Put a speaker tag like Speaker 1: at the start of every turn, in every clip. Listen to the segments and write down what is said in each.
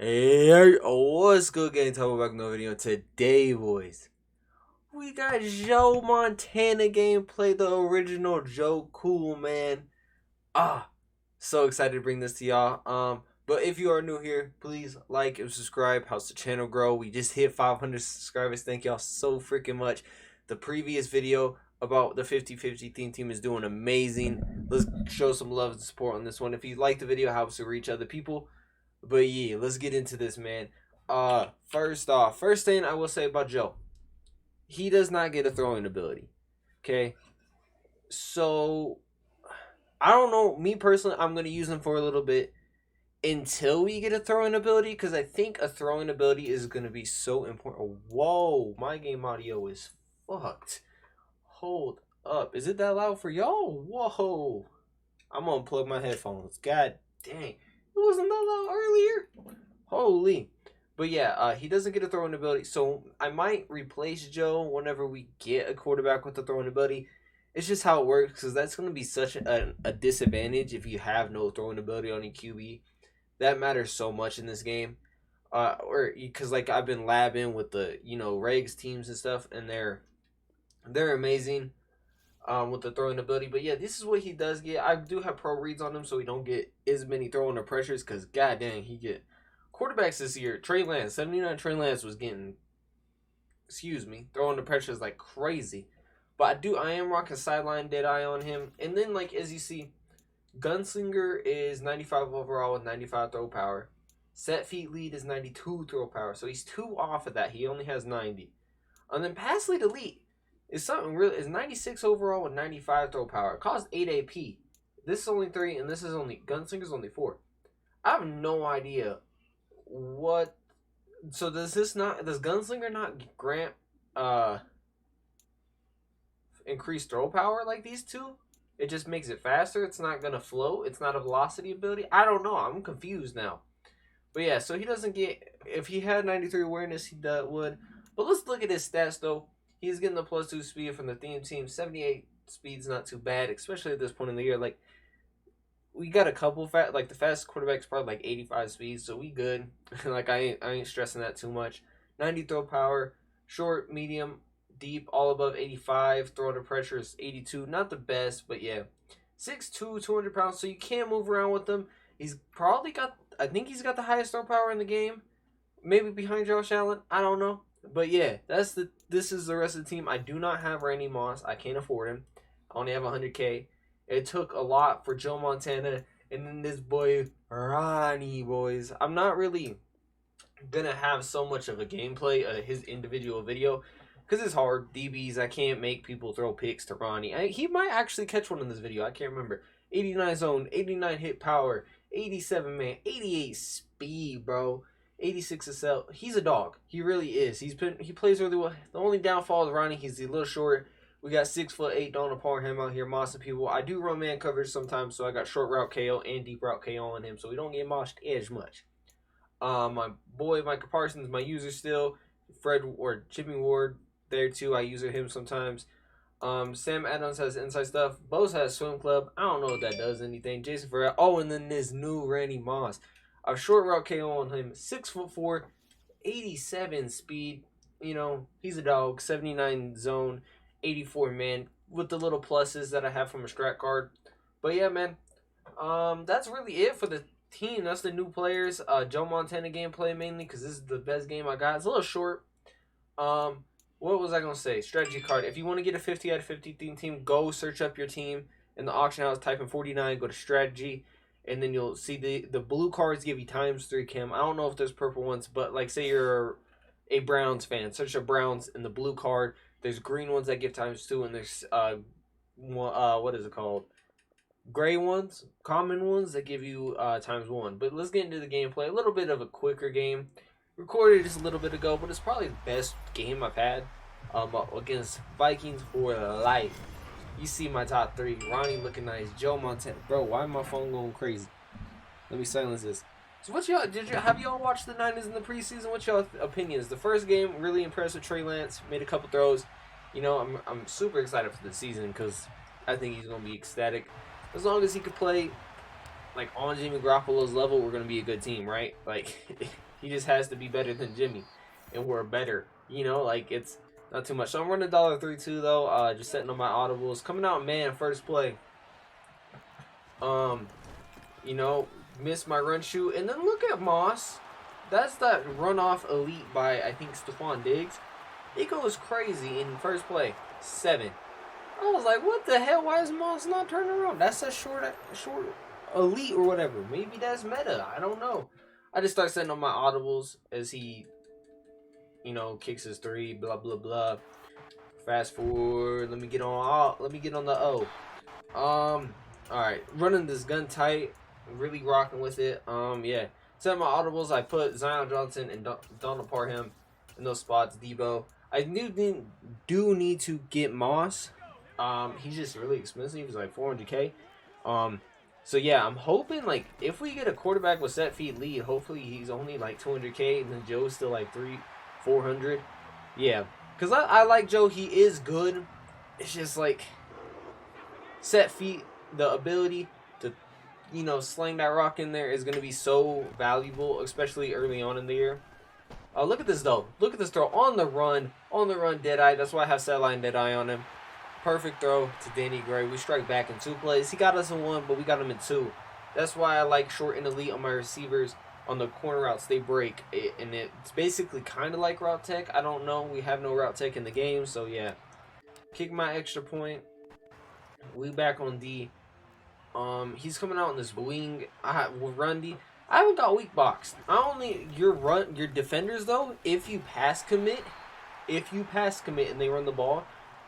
Speaker 1: Hey, what's good, gang? Talk about no video today, boys. We got Joe Montana gameplay, the original Joe Cool, man. So excited to bring this to y'all. But if you are new here, please like and subscribe. Helps the channel grow. We just hit 500 subscribers. Thank y'all so freaking much. The previous video about the 50-50 theme team is doing amazing. Let's show some love and support on this one. If you like the video, it helps to reach other people. But yeah, let's get into this, man. First thing I will say about Joe, he does not get a throwing ability. Okay, so I don't know. Me personally, I'm gonna use him for a little bit until we get a throwing ability, because I think a throwing ability is gonna be so important. Whoa, my game audio is fucked. Hold up, is it that loud for y'all? Whoa, I'm gonna plug my headphones. God dang. It wasn't that loud earlier. Holy. But yeah, he doesn't get a throwing ability. So I might replace Joe whenever we get a quarterback with a throwing ability. It's just how it works, because that's going to be such a disadvantage if you have no throwing ability on your QB. That matters so much in this game. Or because like I've been labbing with the regs teams and stuff, and they're amazing. With the throwing ability. But yeah, this is what he does get. I do have pro reads on him, so he don't get as many throwing or pressures, because god dang, he get quarterbacks this year. Trey Lance, 79 Trey Lance was getting, throwing the pressures like crazy. But I am rocking sideline dead eye on him. And then, like, as you see, Gunslinger is 95 overall with 95 throw power. Set feet lead is 92 throw power, so he's 2 off of that. He only has 90. And then pass lead elite is something real. Is 96 overall with 95 throw power. It costs 8 AP. This is only 3, and this is only Gunslinger's only 4. I have no idea what. So does Gunslinger not grant increased throw power like these two? It just makes it faster. It's not gonna float. It's not a velocity ability. I don't know. I'm confused now. But yeah, so he doesn't get. If he had 93 awareness, he would. But let's look at his stats though. He's getting the +2 speed from the theme team. 78 speed's not too bad, especially at this point in the year. Like, we got a couple the fastest quarterback's probably like 85 speed, so we good. Like, I ain't stressing that too much. 90 throw power, short, medium, deep, all above 85. Throw under pressure is 82. Not the best, but yeah. 6'2", 200 pounds, so you can't move around with him. He's probably got, I think he's got the highest throw power in the game. Maybe behind Josh Allen. I don't know. But yeah, this is the rest of the team. I do not have Randy Moss. I can't afford him. I only have 100K. It took a lot for Joe Montana, and then this boy Ronnie, boys. I'm not really gonna have so much of a gameplay of his individual video, because it's hard. DBs, I can't make people throw picks to Ronnie. He might actually catch one in this video. I can't remember. 89 zone, 89 hit power, 87 man, 88 speed, bro. 86 SL. He's a dog. He really is. He plays really well. The only downfall is Ronnie. He's a little short. We got 6'8" Donald Parr him out here mossing people. I do run man coverage sometimes, so I got short route KO and deep route KO on him, so we don't get mossed as much. My boy Micah Parsons, my user still. Fred or Chipping Ward there too. I use him sometimes. Sam Adams has inside stuff. Bose has swim club. I don't know if that does anything. Jason Ferrer. Oh, and then this new Randy Moss. A short route KO on him. 6'4", 87 speed. He's a dog. 79 zone, 84 man. With the little pluses that I have from a strat card. But yeah, man. That's really it for the team. That's the new players. Joe Montana gameplay mainly, because this is the best game I got. It's a little short. What was I gonna say? Strategy card. If you want to get a 50 out of 50 team, go search up your team in the auction house. Type in 49. Go to strategy. And then you'll see the blue cards give you ×3 chem. I don't know if there's purple ones, but like say you're a Browns fan, search up Browns in the blue card. There's green ones that give ×2, and there's what is it called? Gray ones, common ones that give you ×1. But let's get into the gameplay. A little bit of a quicker game. Recorded just a little bit ago, but it's probably the best game I've had against Vikings for life. You see my top 3. Ronnie looking nice. Joe Montana. Bro, why is my phone going crazy? Let me silence this. So have y'all watched the Niners in the preseason? What's y'all opinions? The first game, really impressed with Trey Lance. Made a couple throws. I'm super excited for the season, because I think he's going to be ecstatic. As long as he could play, like on Jimmy Garoppolo's level, we're gonna be a good team, right? Like he just has to be better than Jimmy, and we're better. You know, like it's not too much. So I'm running $3.2 though. Just setting on my audibles. Coming out, man, first play. You know, missed my run shoot, and then look at Moss. That's that runoff elite by I think Stephon Diggs. He goes crazy in first play, 7. I was like, what the hell? Why is Moss not turning around? That's a short elite or whatever. Maybe that's meta. I don't know. I just start setting on my audibles as he, you know, kicks his 3. Blah blah blah. Fast forward. Let me get on. Let me get on the O. All right. Running this gun tight. Really rocking with it. Yeah. Set my audibles. I put Zion Johnson and Donald Parham in those spots. Debo. I do need to get Moss. He's just really expensive. He's like 400K. So yeah, I'm hoping like if we get a quarterback with set feet lead, hopefully he's only like 200K, and then Joe's still like 400. Yeah, cause I like Joe. He is good. It's just like set feet, the ability to, you know, sling that rock in there is gonna be so valuable, especially early on in the year. Look at this though. Look at this throw on the run, dead eye. That's why I have Satellite and dead eye on him. Perfect throw to Danny Gray. We strike back in 2 plays. He got us in 1, but we got him in 2. That's why I like short and elite on my receivers. On the corner routes, they break. And it's basically kind of like route tech. I don't know. We have no route tech in the game, so yeah. Kick my extra point. We back on D. He's coming out in this wing. With run D. I haven't got weak boxed. Not only your defenders though, if you pass commit and they run the ball,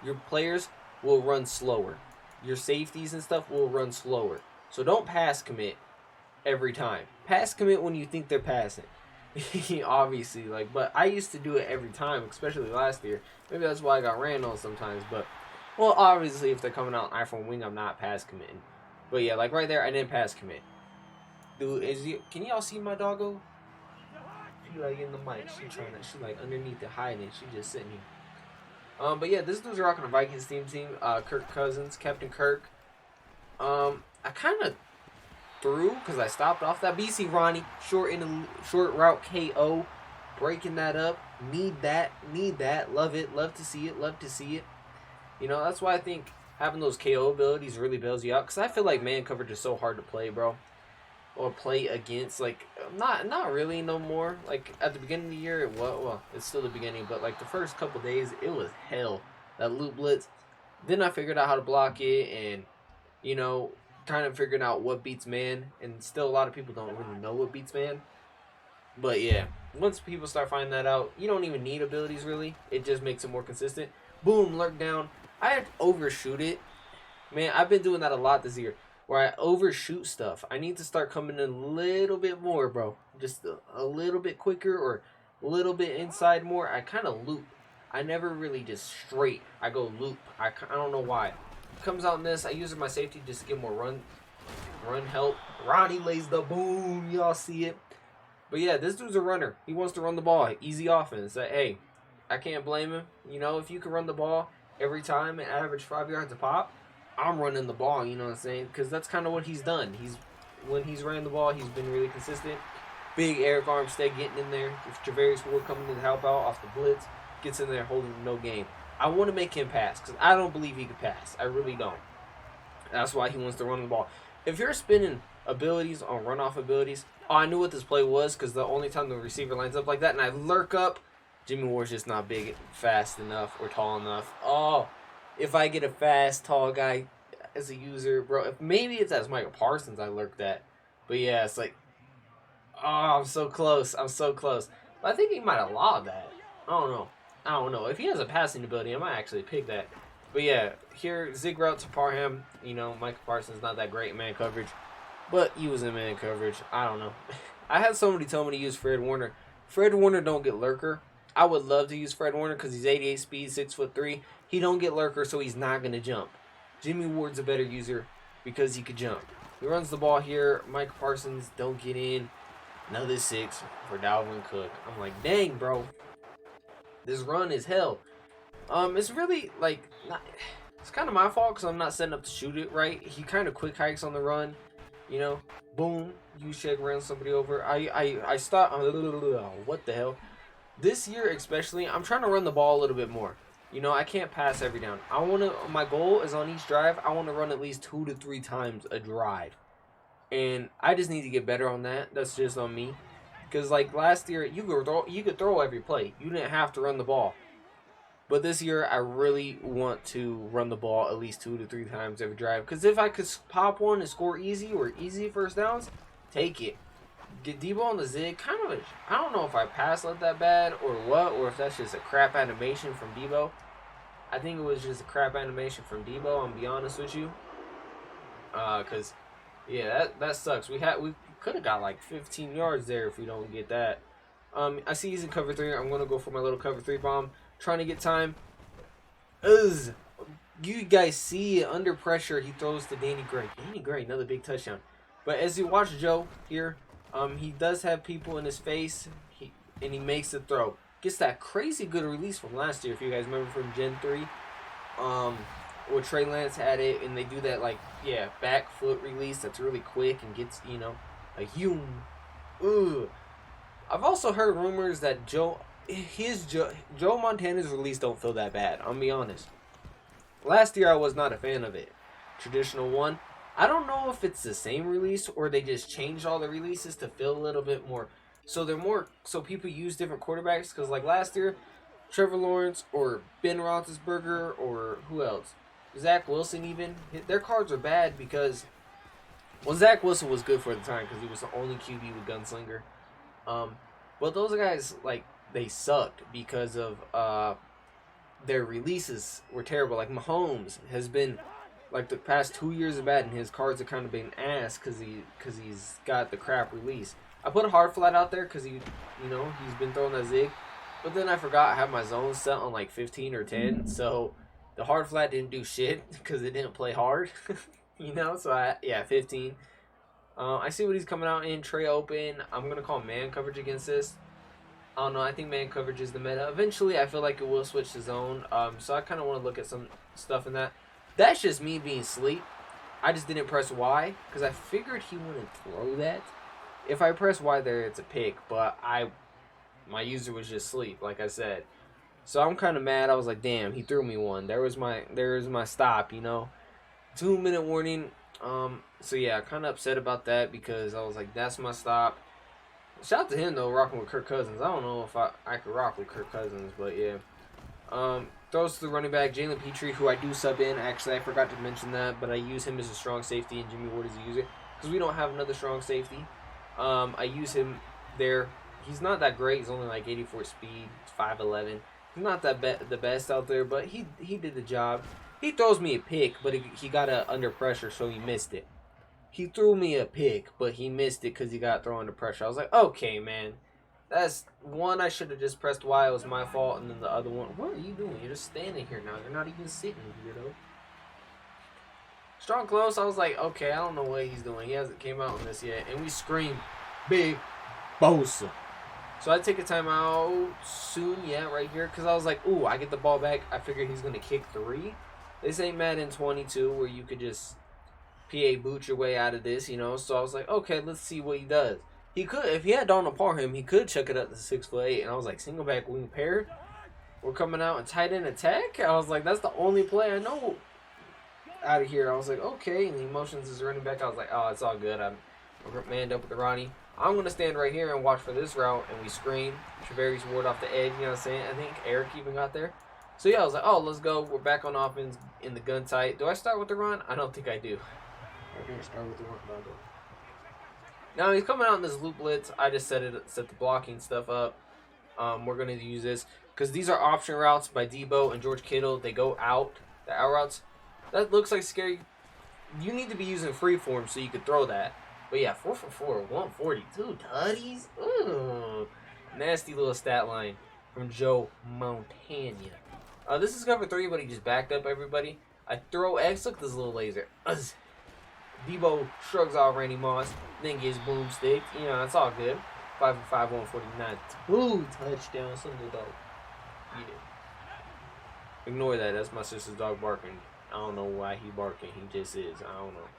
Speaker 1: your players will run slower. Your safeties and stuff will run slower. So don't pass commit every time. Pass commit when you think they're passing. Obviously, like, but I used to do it every time, especially last year. Maybe that's why I got ran on sometimes. But, well, obviously, if they're coming out iPhone wing, I'm not pass committing. But yeah, like right there, I didn't pass commit. Dude, can y'all see my doggo? She like in the mic. She like underneath the hiding. She just sitting here. But yeah, this dude's rocking a Vikings team. Kirk Cousins, Captain Kirk. I kind of threw because I stopped off that BC Ronnie short route KO, breaking that up. Need that. Love it. Love to see it. You know, that's why I think having those KO abilities really bails you out. Because I feel like man coverage is so hard to play, bro. Or play against, like, not really no more. Like, at the beginning of the year, well, it's still the beginning, but, like, the first couple days, it was hell. That loop blitz. Then I figured out how to block it, and, you know, kind of figuring out what beats man, and still a lot of people don't really know what beats man. But, yeah, once people start finding that out, you don't even need abilities, really. It just makes it more consistent. Boom, lurk down. I had to overshoot it. Man, I've been doing that a lot this year. Where I overshoot stuff. I need to start coming in a little bit more, bro. Just a little bit quicker or a little bit inside more. I kind of loop. I never really just straight. I go loop. I don't know why. It comes out in this. I use it my safety just to get more run help. Ronnie lays the boom. Y'all see it. But yeah, this dude's a runner. He wants to run the ball. Easy offense. Hey, I can't blame him. You know, if you can run the ball every time and average 5 yards a pop, I'm running the ball, you know what I'm saying? Because that's kind of what he's done. When he's running the ball, he's been really consistent. Big Eric Armstead getting in there. If Javarius Ward coming in to help out off the blitz, gets in there holding no game. I want to make him pass because I don't believe he could pass. I really don't. That's why he wants to run the ball. If you're spinning abilities on runoff abilities, I knew what this play was because the only time the receiver lines up like that and I lurk up, Jimmy Ward's just not big, fast enough or tall enough. Oh. If I get a fast, tall guy as a user, bro, maybe it's as Michael Parsons I lurked at. But yeah, it's like, oh, I'm so close. But I think he might have lobbed that. I don't know. If he has a passing ability, I might actually pick that. But yeah, here, zig route to Parham. You know, Michael Parsons not that great in man coverage. But he was in man coverage. I don't know. I had somebody tell me to use Fred Warner. Fred Warner don't get lurker. I would love to use Fred Warner because he's 88 speed, 6'3". He don't get lurker, so he's not going to jump. Jimmy Ward's a better user because he could jump. He runs the ball here. Mike Parsons don't get in. Another 6 for Dalvin Cook. I'm like, dang, bro. This run is hell. It's really, like, it's kind of my fault because I'm not setting up to shoot it right. He kind of quick hikes on the run, you know. Boom. You check ran somebody over. I start. What the hell? This year especially, I'm trying to run the ball a little bit more. You know, I can't pass every down. I want to. My goal is on each drive. I want to run at least 2 to 3 times a drive, and I just need to get better on that. That's just on me. Because like last year, you could throw every play. You didn't have to run the ball. But this year, I really want to run the ball at least 2 to 3 times every drive. Because if I could pop one and score easy or easy first downs, take it. Get Debo on the zig. I don't know if I pass let that bad or what, or if that's just a crap animation from Debo. I think it was just a crap animation from Debo. I'm be honest with you. Cause yeah, that sucks. We could have got like 15 yards there if we don't get that. I see he's in cover 3. I'm gonna go for my little cover 3 bomb. Trying to get time. You guys see it under pressure. He throws to Danny Gray. Danny Gray, another big touchdown. But as you watch Joe here, he does have people in his face. And he makes the throw. Gets that crazy good release from last year. If you guys remember from Gen 3, where Trey Lance had it, and they do that back foot release that's really quick and gets a hume. I've also heard rumors that Joe Montana's release don't feel that bad. I'll be honest. Last year I was not a fan of it. Traditional one. I don't know if it's the same release or they just changed all the releases to feel a little bit more. So people use different quarterbacks. Because like last year, Trevor Lawrence or Ben Roethlisberger or who else? Zach Wilson even. Their cards are bad because, well, Zach Wilson was good for the time because he was the only QB with Gunslinger. But those guys, like, they sucked because of their releases were terrible. Like Mahomes has been, like the past 2 years of Madden, his cards have kind of been ass because he's got the crap release. I put a hard flat out there because he's been throwing that zig, but then I forgot I have my zone set on like 15 or 10, so the hard flat didn't do shit because it didn't play hard, So 15. I see what he's coming out in. Trey open. I'm gonna call man coverage against this. I don't know. I think man coverage is the meta. Eventually, I feel like it will switch to zone. So I kind of want to look at some stuff in that. That's just me being sleep. I just didn't press Y because I figured he wouldn't throw that. If I press Y there, it's a pick. But my user was just sleep, like I said. So I'm kind of mad. I was like, damn, he threw me one. There was my stop. 2-minute warning. So yeah, kind of upset about that because I was like, that's my stop. Shout out to him though, rocking with Kirk Cousins. I don't know if I could rock with Kirk Cousins, but yeah. Throws to the running back, Jalen Petrie, who I do sub in. Actually, I forgot to mention that, but I use him as a strong safety, and Jimmy Ward is a user because we don't have another strong safety. I use him there. He's not that great. He's only like 84 speed, 5'11". He's not the best out there, but he did the job. He throws me a pick, but he got under pressure, so he missed it. He threw me a pick, but he missed it because he got thrown under pressure. I was like, okay, man. That's one, I should have just pressed Y. It was my fault. And then the other one, what are you doing? You're just standing here now. You're not even sitting, weirdo. Strong close. I was like, okay, I don't know what he's doing. He hasn't came out on this yet. And we scream, Big Bosa. So I take a timeout soon, right here. Because I was like, ooh, I get the ball back. I figured he's going to kick 3. This ain't Madden 22 where you could just PA boot your way out of this, So I was like, okay, let's see what he does. He could, if he had Donald Parham, he could chuck it up to 6'8", and I was like, single back wing pair. We're coming out and tight end attack. I was like, that's the only play I know out of here. I was like, okay, and he motions his running back. I was like, oh, it's all good. I'm manned up with the Ronnie. I'm gonna stand right here and watch for this route, and we scream. Travarius Ward off the edge. You know what I'm saying? I think Eric even got there. So yeah, I was like, oh, let's go. We're back on offense in the gun tight. Do I start with the run? I don't think I do. I'm gonna start with the run. Now he's coming out in this loop blitz. I just set the blocking stuff up. We're gonna use this because these are option routes by Debo and George Kittle. They go out. The out routes. That looks like scary. You need to be using freeform so you could throw that. But yeah, 4 for 4, 142 tutties. Ooh, nasty little stat line from Joe Montana. This is cover 3, but he just backed up everybody. I throw X. Look at this little laser. Debo shrugs off Randy Moss, then gets boomstick. It's all good. 5 for 5, 149. 2 touchdowns. Some little dog. Yeah. Ignore that. That's my sister's dog barking. I don't know why he barking. He just is. I don't know.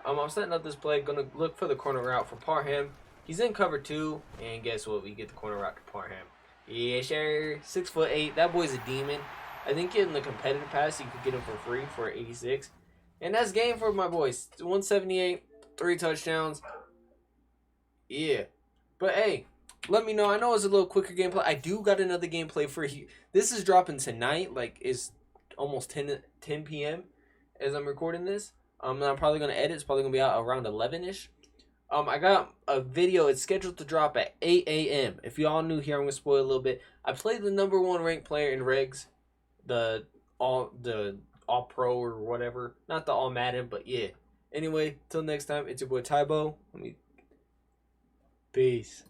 Speaker 1: I'm setting up this play. Gonna look for the corner route for Parham. He's in cover 2, and guess what? We get the corner route to Parham. Yeah, sure. 6'8". That boy's a demon. I think in the competitive pass, you could get him for free for 86. And that's game for my boys. 178, 3 touchdowns. Yeah. But hey, let me know. I know it's a little quicker gameplay. I do got another gameplay for you. This is dropping tonight. Like, it's almost 10 p.m. as I'm recording this. I'm probably going to edit. It's probably going to be out around 11-ish. I got a video. It's scheduled to drop at 8 a.m. If y'all new here, I'm going to spoil a little bit. I played the #1 ranked player in regs. The all pro or whatever. Not the all Madden, but yeah. Anyway, till next time, it's your boy Tybo. Peace.